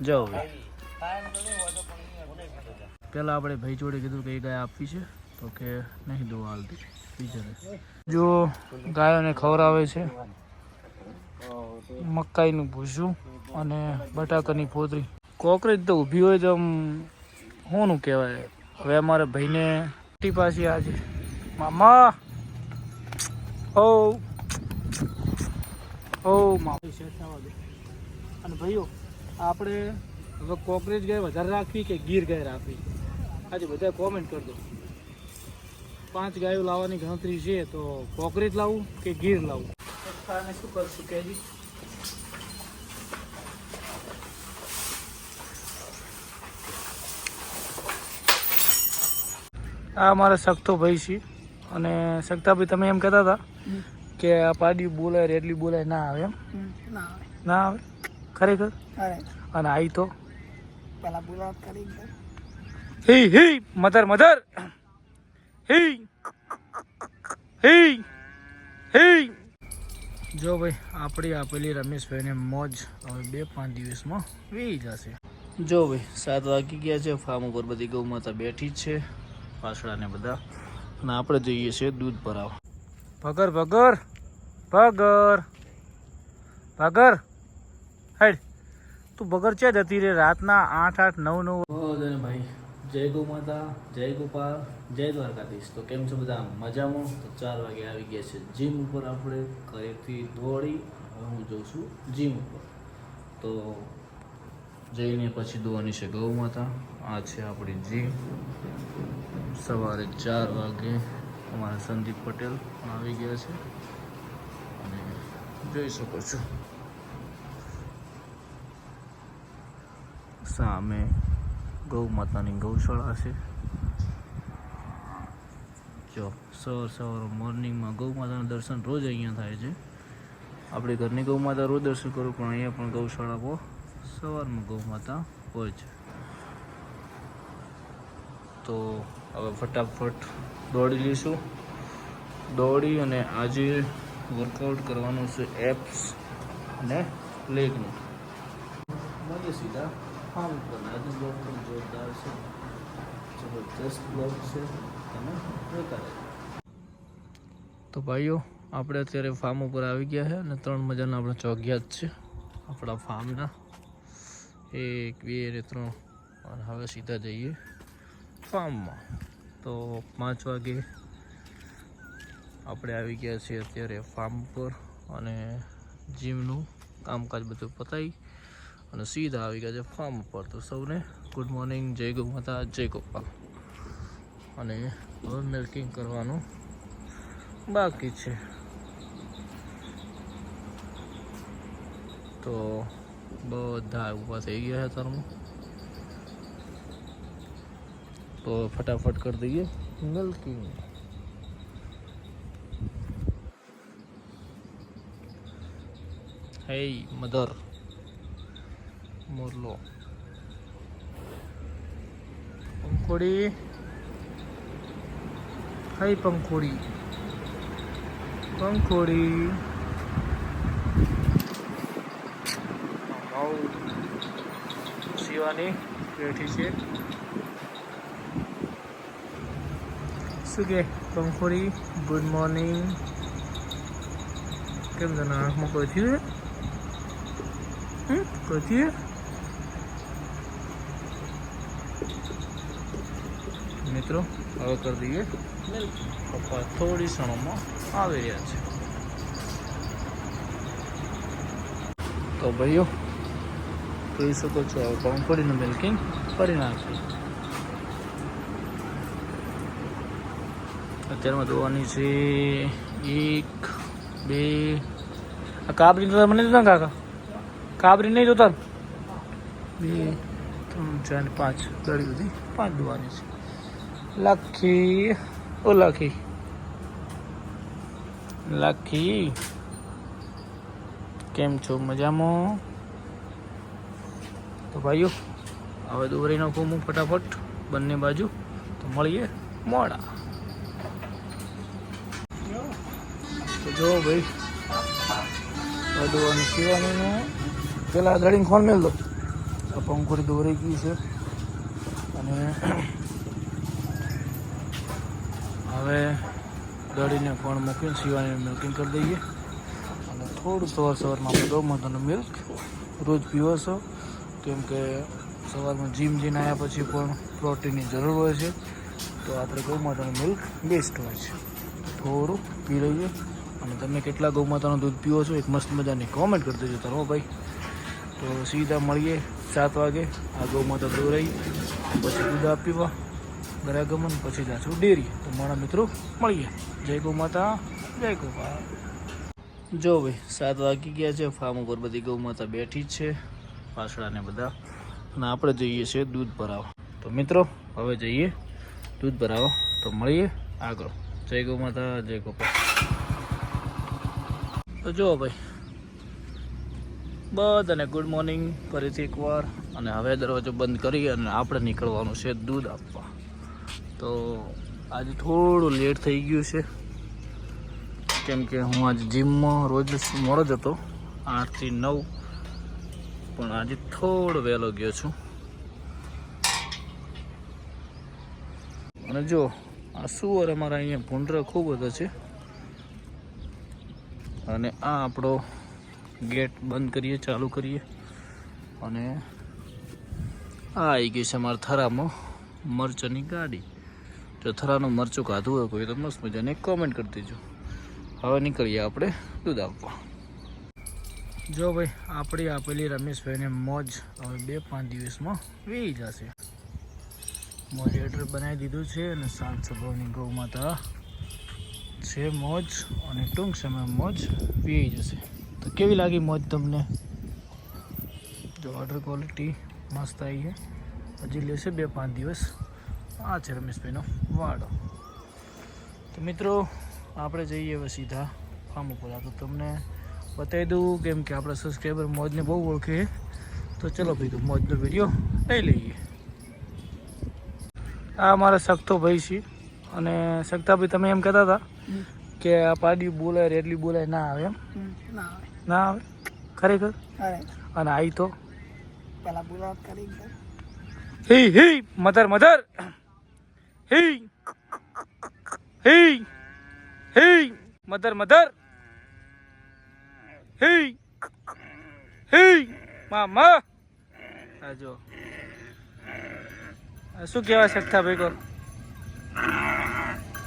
જાઓ પેલા આપણે ભાઈ જોડે કીધું કે ગાય આપવી છે તો કે નહીં દો હાલતી બીજાને જો ગાયોને ખવડાવે છે મકાઈનું ભૂસું અને બટાકાની પોતરી કોકરેજ તો ઊભી હોય તો શું કહેવાય હવે અમારે ભાઈને પાછી આજે મામા હો હો માફી સેટ થવા દે અને ભાઈઓ આપણે હવે કોકરેજ ગાય વધારે રાખવી કે ગીર ગાય રાખવી આજે બધા કોમેન્ટ કરી દો 5 ગાયો લાવવાની ગણતરી છે તો કોકરેજ લાવવું કે ગીર લાવવું શું કરશું કેજી આ અમારા સખતો ભાઈ છે અને સખતા ભાઈ તમે એમ કહેતા હતા કે આ પાડી બોલાય રેડલી બોલાય ના આવે એમ ના આવે ખરેખર અને આઈ તો પેલા બોલાવ કરી હે હે મધર મધર હે હે હે જો ભાઈ આપણી આપેલી રમેશભાઈને મોજ હવે 2-5 દિવસમાં વી જશે જો ભાઈ 7 વાગી ગયા છે ફાર્મ ઉપર બધી ગૌ માતા બેઠી જ છે પાછળાને બધા અને આપણે જઈએ છીએ દૂધ ભરાવા ભગર ભગર ભગર ભગર હેડ તું ભગર છે જતી રે રાતના 8-8 9-9 ભાઈ જય ગૌ માતા જય ગોપાલ જય દ્વારકાધીશ તો કેમ છો બધા મજામાં તો 4 વાગે આવી ગયા છે જીમ ઉપર આપણે ઘરેથી દોડી હવે હું જઉં છું જીમ ઉપર તો જઈને પછી દોવાની છે ગૌ માતા આ છે આપણી જીમ સવારે 4 વાગે અમારા સંદીપ પટેલ પણ આવી ગયા છે અને જોઈ શકો છો સામે ગૌ માતાની ગૌશાળા છે જો સવાર મોર્નિંગમાં ગૌ માતાના દર્શન રોજ અહીંયા થાય છે આપણે ઘરની ગૌ માતા રોજ દર્શન કરું પણ અહીંયા પણ ગૌશાળા સવારમાં ગૌ માતા હોય છે તો હવે ફટાફટ દોડી લઈશું દોડી અને આજે વર્કઆઉટ કરવાનું છે એપ્સ અને લેગનું મળીએ સીધા ફાર્મ પર આજનો બ્લોગ પણ જોરદાર છે જબરદસ્ત બ્લોગ છે તમે જોતા રહેજો તો ભાઈઓ આપણે અત્યારે ફાર્મ ઉપર આવી ગયા છે અને 3 મજાના આપણા ચોગ્યા જ છે આપણા ફાર્મના 1 2 અને 3 અને હવે સીધા જઈએ ફાર્મમાં તો 5 વાગે આપણે આવી ગયા છીએ અત્યારે ફાર્મ પર અને જીમનું કામકાજ બધું પતાવી અને સીધા આવી ગયા છે ફાર્મ પર તો સૌને ગુડ મોર્નિંગ જય ગૌ માતા જય ગોપાલ અને હવે મિલ્કિંગ કરવાનું બાકી છે તો બધા ઊભા થઈ ગયા છે તરમાં તો ફટાફટ કરી દઈએ મિલ્કિંગ હે મધર મોરલો પંખોડી હે પંખોડી પંખોડી શિવાની બેઠી છે શું કે પંખોડી ગુડ મોર્નિંગ કેમ તને આંખમાં કોઈ થયું કોઈ થયું મિત્રો હવે કરી દઈએ પપ્પા થોડી ક્ષણોમાં આવી રહ્યા છે તો ભાઈઓ જોઈ શકો છો હવે પંખોડીનું મિલ્કિંગ કરી નાખ્યું અત્યારમાં દોવાની છે 1 2 આ કાબરી તો મને જોતા કાકા કાબરી નહીં જોતા 2 3 4 5 ગળી બધી 5 દોવાની છે લખી ઓ લખી લખી કેમ છો મજામાં તો ભાઈઓ હવે દોરી નાખું હું ફટાફટ બંને બાજુ તો મળીએ મોડા તો જો ભાઈ દોવાની સીવાની પેલા દળીને ખોન મેળ દો પંખુરી દોરી ગઈ છે અને હવે દળીને પણ મૂકીને સિવાયને મિલ્કિંગ કરી દઈએ અને થોડું સવારમાં આપણે ગૌ માતાનું મિલ્ક રોજ પીવો છો, કેમ કે સવારમાં જીમ જઈને આવ્યા પછી પણ પ્રોટીનની જરૂર હોય છે, તો આપણે ગૌ માતાનું મિલ્ક બેસ્ટ હોય છે. થોડું પી લઈએ અને તમે કેટલા ગૌ માતાનું દૂધ પીવો છો એક મસ્ત મજાની કોમેન્ટ કરી દેજો તારો ભાઈ. તો સીધા મળીએ 7 વાગે. આ ગૌ માતા દોરાઈ પછી દૂધ આપીવા બરાગમન પછી જાશું ડેરી. તો મારા મિત્રો મળીએ. જય ગૌ માતા, જય ગોપાલ. જો ભાઈ 7 વાગી ગયા છે. ફાર્મ ઉપર બધી ગૌ માતા બેઠી જ છે, પાછળાને બધા, અને આપણે જઈએ છીએ દૂધ ભરાવા. તો મિત્રો હવે જઈએ દૂધ ભરાવા. તો મળીએ આગળ. જય ગૌ માતા, જય ગોપાલ. તો જો ભાઈ બધાને ગુડ મોર્નિંગ ફરીથી એકવાર. અને હવે દરવાજો બંધ કરી અને આપણે નીકળવાનું છે દૂધ આપવા. તો આજે થોડું લેટ થઈ ગયું છે, કેમ કે હું આજે જીમમાં રોજ મોડો જ હતો 8 થી 9, પણ આજે થોડો વહેલો ગયો છું. અને જો આ સુવર અમારા અહીંયા ભૂંડરા ખૂબ બધા છે. અને આ આપણો ગેટ બંધ કરીએ, ચાલુ કરીએ. અને આ આવી ગઈ છે અમારા થરામાં મરચાંની ગાડી. જો થરાનું મરચું ખાધું હોય કોઈ તો મસ્ત મજાને કોમેન્ટ કરી દેજો. હવે નીકળીએ આપણે દૂધ આપવા. જો ભાઈ આપણી આપેલી રમેશભાઈને મોજ હવે 2-5 દિવસમાં વી જશે. મોડરેટર બનાવી દીધું છે અને સાંજ સ્વભાવની ગૌ માતા છે મોજ, અને ટૂંક સમયમાં મોજ વી જશે. તો કેવી લાગી મોજ તમને? જો ઓર્ડર ક્વોલિટી મસ્ત આવી છે. હજી લેશે 2-5 દિવસ. આ છે રમેશભાઈનો વાડો. તો મિત્રો આપણે જઈએ હવે સીધા ફાર્મ ઉપર. આ તો તમને બતાવી દઉં, કેમ કે આપણા સબસ્ક્રાઈબર મોજને બહુ ઓળખે. તો ચલો ભાઈ મોજનો વિડીયો લઈ લઈએ. આ મારા સખતો ભાઈ છે. અને સખતા ભાઈ તમે એમ કહેતા હતા કે આ પાડી બોલાય રેડલી બોલાય ના આવે, એમ ના આવે ખરેખર? અને આવી તો પેલા બોલાવત કરી હે હે મધર મધર હે હે હે મધર મધર હે હે મામા. આ જો શું કહેવાય સખતા ભાઈ કો?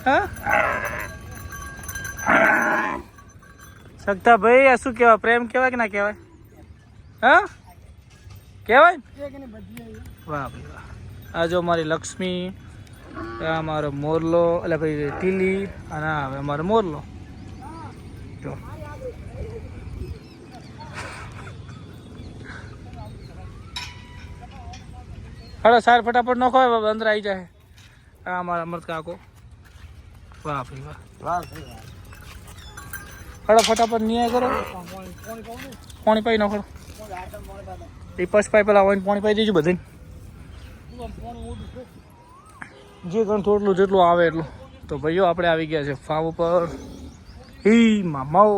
હા સખતા ભાઈ આ શું કહેવાય? પ્રેમ કહેવાય કે ના કહેવાય? હા કહેવાય. વાહ ભાઈ વાહ. આ જો મારી લક્ષ્મી, આ અમારો મોરલો, એટલે ભાઈ ટીલી, અને આ હવે અમારો મોરલો. જો હલો સાર ફટાફટ નખો, અંદર આવી જાય. આ અમારા અમૃત કાકો. વાહ ભાઈ વાહ. હલો ફટાફટ ન્યાય કરો. પાણી પાઈ નાખો. એ પસ પાઈ પેલા આવીને પાણી પાઈ દેજો બધાને. જે ગણ થોડું જેટલું આવે એટલું. તો ભાઈઓ આપણે આવી ગયા છે ફાર્મ ઉપર. હી મામાઓ.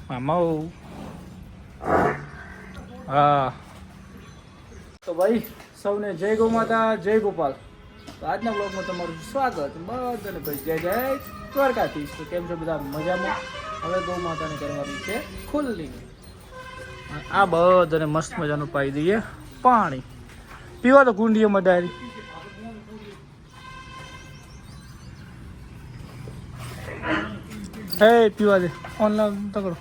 મામાઓ. હા તો ભાઈ સૌને જય ગૌ માતા, જય ગોપાલ. તો આજના બ્લોગમાં તમારું સ્વાગત. બધાને ભાઈ જય જય દ્વારકાધીશ. તો કેમ છો બધા? મજામાં. હવે ગૌ માતાને કરવાની છે ખુલ્લી. આ બધાને મસ્ત મજાનું પાઈ દઈએ પાણી. પીવા તો કુંડીઓમાં ડાયરી. હે પીવા દે. ઓનલાઈન પકડો.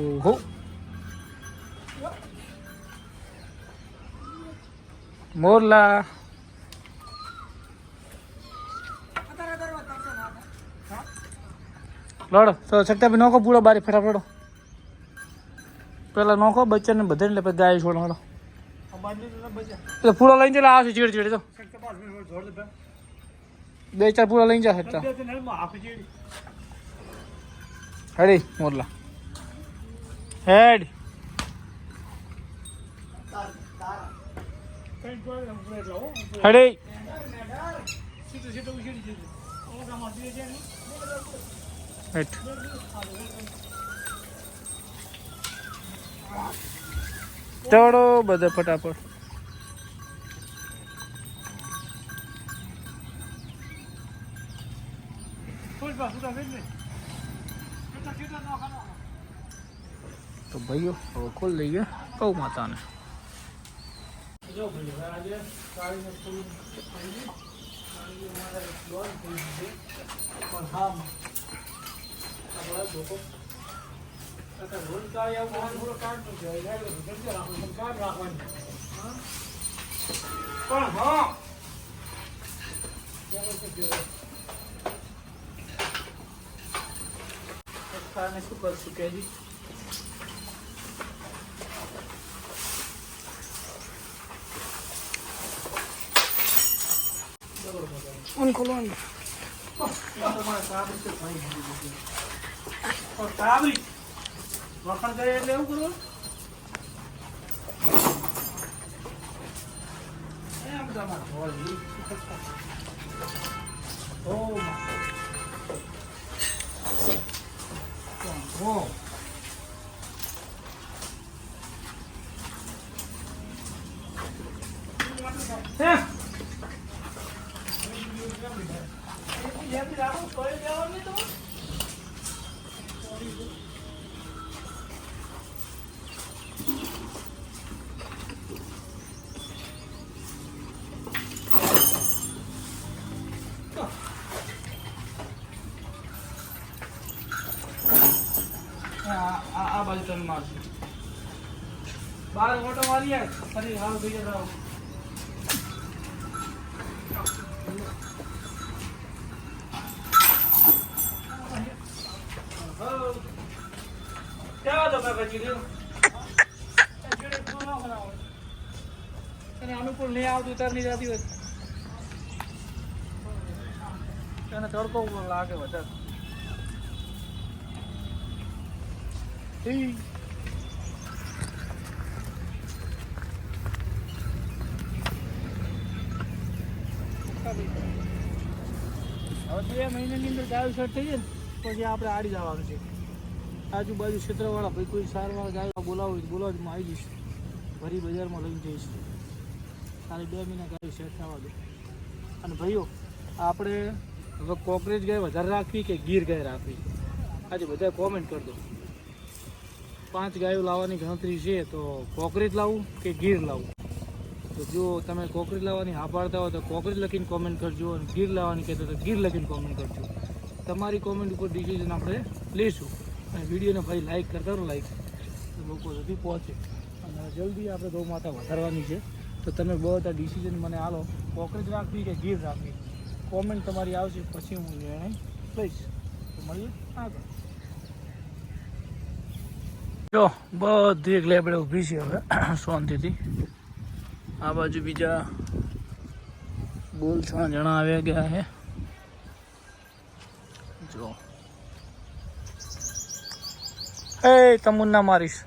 ઓહો મોરલા. લડો તો સકતા ભાઈ નોખો પૂરો બારી ફટાફટો. પેલા નોખો બચ્ચાને બધાને એટલે પછી ગાય છોડો. એટલે પૂરો લઈને ચાલે આવશે ચીડ ચીડ. તો 2-4 પૂરા લઈને જશે. હેડી મોરલા હેડ. હેડી હેઠ ચડો બધા ફટાફટ. તો ભાઈઓ હવે ખોલ લઈએ ગૌ માતાને. જો ભાઈ આજે કાળીને ફૂલ પણ હા આપણા લોકો રોજ કાળી આવું થોડો કાઢતો જાય રાખવાની પણ હા શું કરશું કેજી उनको लोन કાબરી વખણ કરે એટલે એવું કરવું એમ તમારે હોળી ઓ ઓ આ બાજુ ટર્ન મારશું બાર ઓટો મારી ફરી હાલ થઈ જતા અનુકૂળ નહીં આવતું ઉતારની જતી હોય એને તડકો લાગે વધારે. હવે 2 મહિનાની અંદર ગાયું સેટ થઈ જાય ને પછી આપણે આડી જવાનું છે. આજુબાજુ ક્ષેત્રવાળા ભાઈ કોઈ સારવાર ગાયો બોલાવો બોલાવો હું આવી જઈશ. ભરી બજારમાં લઈને જઈશ. ખાલી 2 મહિના ગાયું સેટ થવા દે. અને ભાઈઓ આપણે હવે કોકરેજ ગાય વધારે રાખવી કે ગીર ગાય રાખવી આજે બધા કોમેન્ટ કરી દો. 5 ગાયો લાવવાની ગણતરી છે તો કોકરેજ લાવવું કે ગીર લાવવું. તો જો તમે કોકરેજ લાવવાની હા પાડતા હોય તો કોકરેજ લખીને કોમેન્ટ કરજો અને ગીર લાવવાની કહેતો તો ગીર લખીને કોમેન્ટ કરજો. તમારી કોમેન્ટ ઉપર ડિસિઝન આપણે લઈશું. અને વિડીયોને ભાઈ લાઈક કરતા રહો. લાઈક લોકો સુધી પહોંચે અને જલ્દી આપણે ગૌ માતા વધારવાની છે. તો તમે બધા ડિસિઝન મને આલો કોકરેજ રાખવી કે ગીર રાખવી કોમેન્ટ તમારી આવશે પછી હું નિર્ણય લઈશ. તો મળીએ આગળ. જો બધી એક લેબડે ઊભી છે હવે શાંતિથી. આ બાજુ બીજા બોલ 6 જણા આવ્યા ગયા છે. જો એ તમુન ના મારીશ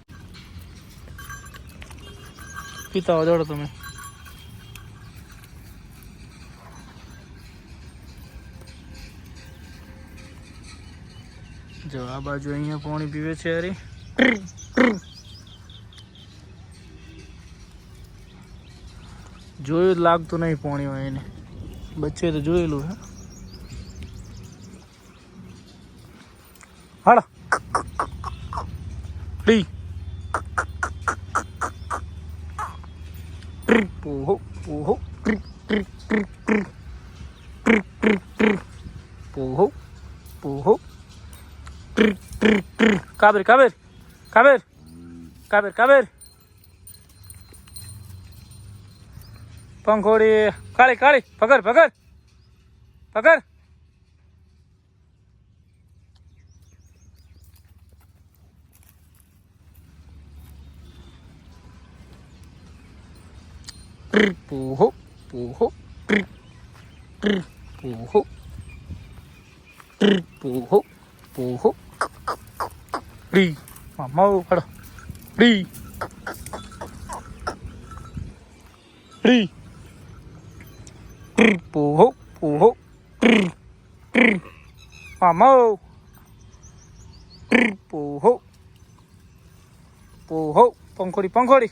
પીતા વધડો તમે. જો આ બાજુ અહીંયા પાણી પીવે છે. અરે જોયું લાગતું નહીં પાણી હોય એને બચ્ચે તો જોયેલું હે. હાલો ડી ઓહો ઓહો ઓહો ઓહો કાબર કાબર કાબર કાબર કાબર પંખોડી કાળી કાળી પકડ પકડ પકડ. પોહો પોહો પોહો પોહો પોહો ડી મામા હડો ડી ડી પોહો પોહો મામો પોહો પોહો પંખોડી પંખોડી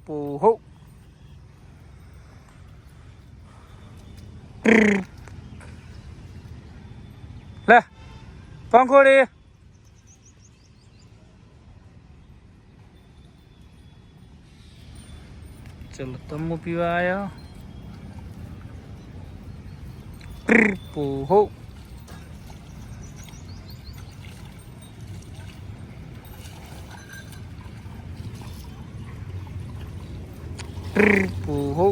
પોહો લે પંખોડી ચલો તમુ પીવા આયા પોહો પોહો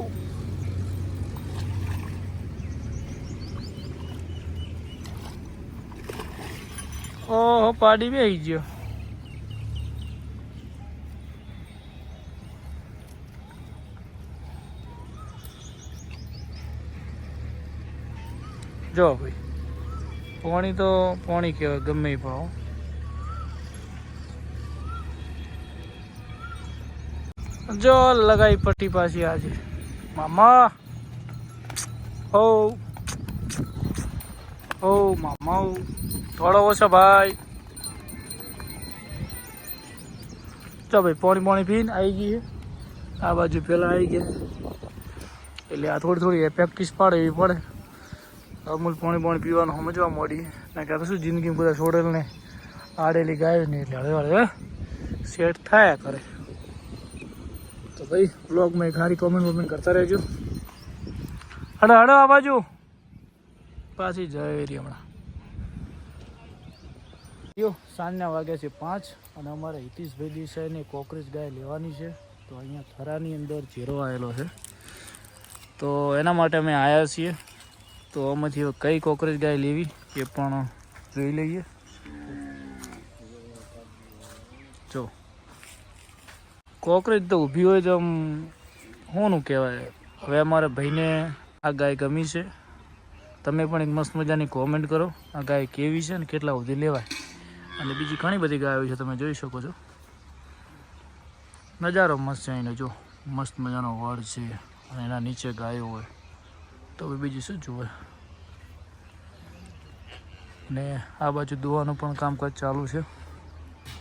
ઓહો પાડી બેસી ગયો જો ભાઈ પોણી તો પોણી કહેવાય ગમે એ ભાવ જો લગાઈ પટ્ટી પાછી આજે મામા હો હો મામા થોડો ઓછો ભાઈ ચો ભાઈ પોણી પોણી પીને આવી ગઈ આ બાજુ પેલા આવી ગયા એટલે આ થોડી થોડી પ્રેક્ટિસ પાડે એવી પડે અમૂલ પાણી પાણી પીવાનું સમજવા માંડી ના કે શું જિંદગીમાં બધા છોડેલ ને આડેલી ગાય ને એટલે હળે હળે સેટ થયા કરે તો ભાઈ બ્લોગમાં ખારી કોમેન્ટ વોમેન્ટ કરતા રહેજો હડો હડો આ બાજુ પાછી જઈ રહી હમણાં યો સાંજના વાગ્યા છે 5 અને અમારે હિતેશભાઈ દેસાઈને કોકરેજ ગાય લેવાની છે તો અહીંયા થરાની અંદર ચેરો આવેલો છે તો એના માટે અમે આવ્યા છીએ તો આમાંથી હવે કઈ કોકરેજ ગાય લેવી એ પણ જોઈ લઈએ જો કોકરેજ તો ઊભી હોય તો આમ શું કહેવાય હવે અમારા ભાઈને આ ગાય ગમી છે તમે પણ એક મસ્ત મજાની કોમેન્ટ કરો આ ગાય કેવી છે ને કેટલા સુધી લેવાય અને બીજી ઘણી બધી ગાયો છે તમે જોઈ શકો છો નજારો મસ્ત છે અહીંનો જો મસ્ત મજાનો વડ છે અને એના નીચે ગાયો હોય તો બીજું શું જુએ ને આ બાજુ દોવાનું પણ કામકાજ ચાલુ છે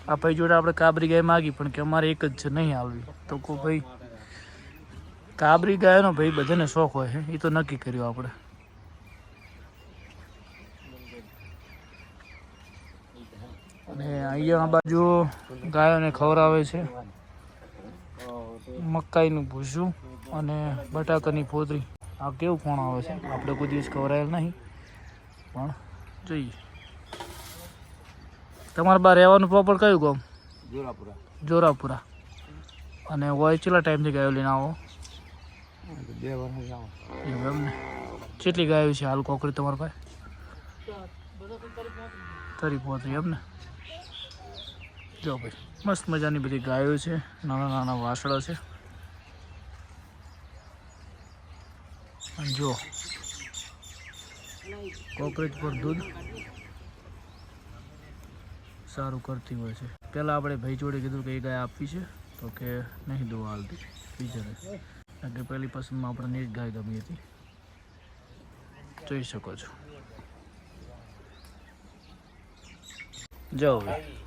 આ ભાઈ જોડે આપણે કાબરી ગાય માગી પણ કે અમારે એક જ છે નહીં આવવી તો કોઈ ભાઈ કાબરી ગાયનો ભાઈ બધાને શોખ હોય છે એ તો નક્કી કર્યું આપણે અને અહીંયા આ બાજુ ગાયોને ખવડાવે છે મકાઈનું ભૂસું અને બટાકાની પોતરી આ કેવું કોણ આવે છે આપણે કોઈ દિવસ ખવડાયેલ નહીં પણ જોઈએ તમારે બહાર રહેવાનું પ્રોપર કયું ગામ જોરાપુરા અને હોય કેટલા ટાઈમથી ગાયો લઈને આવો 2 વર્ષ એમ ને કેટલી ગાયો છે હાલ કોકરી તમારા પાસે 35 એમ ને જો ભાઈ મસ્ત મજાની બધી ગાયો છે નાના નાના વાસળા છે અને જો કોકરેજ પર દૂધ સારું કરતી હોય છે પહેલાં આપણે ભાઈ જોડે કીધું કે એ ગાય આપવી છે તો કે નહીં દો હાલતી બીજાને કારણ કે પહેલી પસંદમાં આપણને એ જ ગાય ગમી હતી જોઈ શકો છો જાઓ ભાઈ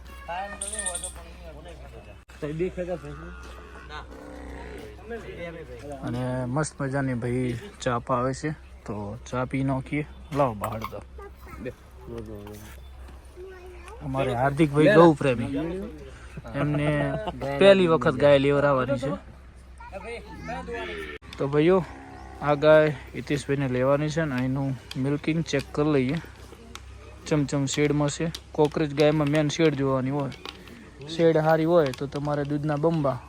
અને મસ્ત મજાની ભાઈ ચા પાવે છે તો ચા પી નાખીએ લાવો બહાર દો અમારે હાર્દિકભાઈ ગૌ પ્રેમી એમને પહેલી વખત ગાય લેવડાવવાની છે તો ભાઈઓ આ ગાય હિતેશભાઈને લેવાની છે ને અહીંનું મિલ્કિંગ ચેક કરી લઈએ ચમચમ શેડમાં છે કોકરેજ ગાયમાં મેન શેડ જોવાની હોય શેડ સારી હોય તો તમારે દૂધના બંબા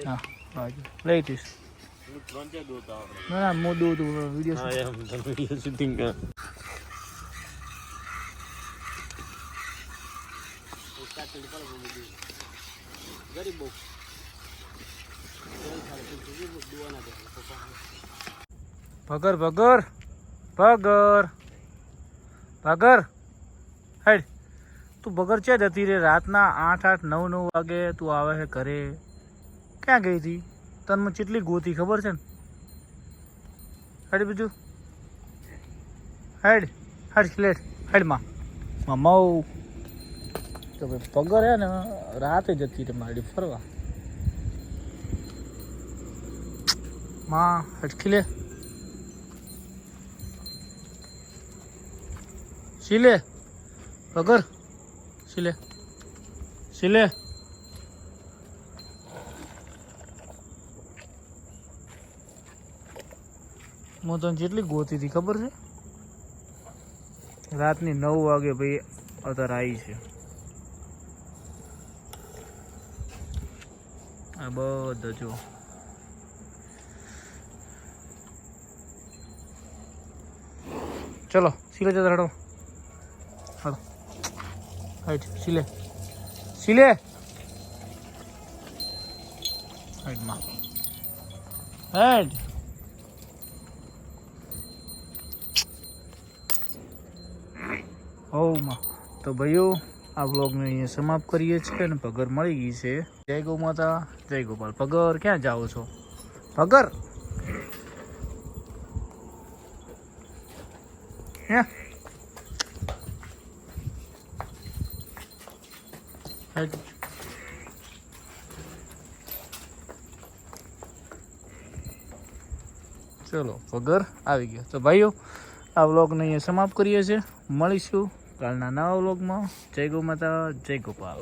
હા બાજુ લઈ દઈશ ના હું દૂધ વિડીયો શૂટિંગ ભગર ભગર ભગર ભગર હેડ તું ભગર ક્યાં જતી રે રાતના 8 8 9 9 વાગે તું આવે છે ઘરે ક્યાં ગઈ હતી તને કેટલી ગોતી ખબર છે ને? હેડ બીજું હેડ હેડ સ્લેટ હેડમાં મમ્મા તો ભાઈ પગર હે ને રાતે જતી રહે મારી ફરવા માં હટકી લે શીલે પગર શીલે શીલે હું તને જેટલી ગોતી હતી ખબર છે? રાતની 9 વાગે ભાઈ અત્યારે આવી છે. આ બધા જો ચલો સિલે જતા હડો હડો હાઈટ સિલે સિલે હાઈટમાં હેડ હોમાં તો ભાઈઓ આ વ્લોગને અહીંયા સમાપ્ત કરીએ છીએ અને પગર મળી ગઈ છે. જય ગૌ માતા જય ગોપાલ. પગર ક્યાં જાઓ છો પગર? હે ચલો પગર આવી ગયો. તો ભાઈઓ આ વ્લોગને અહીંયા સમાપ્ત કરીએ છીએ. મળીશું કાલના નવા વ્લોગમાં. જય ગૌ માતા જય ગોપાલ.